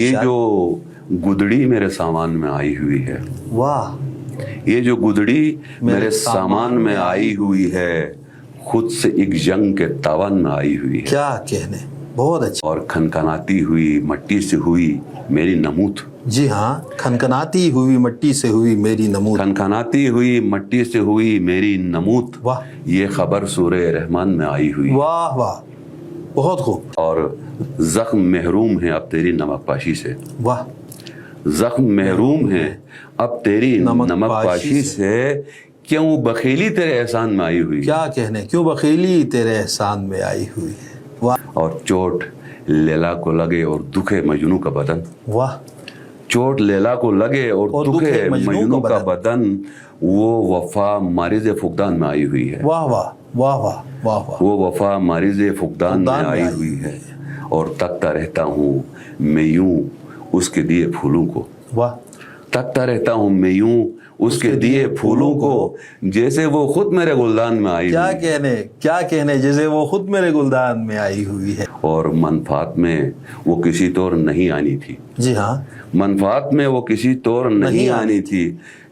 یہ جو گدڑی میرے سامان میں آئی ہوئی ہے، واہ، یہ جو گدڑی میرے سامان میں آئی ہوئی ہے، خود سے ایک جنگ کے تاوان میں آئی ہوئی ہے، کیا کہنے، بہت اچھا۔ اور کھنکھناتی ہوئی مٹی سے ہوئی میری نمود۔ جی ہاں، کھنکھناتی ہوئی مٹی سے ہوئی میری نمود، کھنکھناتی ہوئی مٹی سے ہوئی میری نمود، واہ یہ خبر سورہ رحمان میں آئی ہوئی ہے، واہ واہ، بہت خوب، اور زخم محروم ہے اب تیری نمک پاشی سے، واہ، زخم محروم ہے اب تیری نمک پاشی سے، کیوں بخیلی تیرے احسان میں آئی ہوئی ہے، کیا کہنے، کیوں بخیلی تیرے احسان میں آئی ہوئی ہے، واہ اور چوٹ لیلا کو لگے اور دکھے مجنوں کا بدن، واہ، چوٹ لیلا کو لگے اور دکھے مجنوں کا بدن، وہ وفا مارز فقدان میں آئی ہوئی ہے، واہ واہ واہ واہ واہ واہ، وہ وفا مارز فقدان میں آئی ہوئی ہے، اور تکتا رہتا ہوں میں یوں اس کے دیے پھولوں کو، واہ، تکتا رہتا ہوں میں یوں اس کے دیے پھولوں کو، جیسے وہ خود میرے گلدان میں آئی ہوئی، کیا کہنے، جیسے وہ خود میرے گلدان میں آئی ہوئی ہے، اور منفعت میں وہ کسی طور نہیں آنی تھی، جی ہاں، منفعت میں وہ کسی طور نہیں آنی تھی،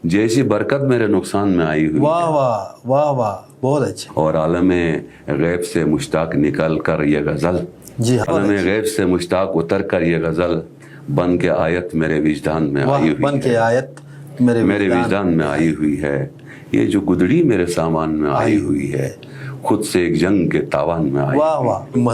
جیسی برکت میرے نقصان میں آئی ہوئی، واہ واہ واہ واہ، بہت اچھا، اور عالم غیب سے مشتاق نکل کر یہ غزل، جی ہاں، عالم غیب سے مشتاق اتر کر یہ غزل بن کے آیت میرے وجدان میں آئی ہوئی، بن کے آیت میرے وجدان میں آئی ہوئی ہے، یہ جو گدڑی میرے سامان میں آئی ہوئی ہے، خود سے ایک جنگ کے تاوان میں آئی، واہ واہ۔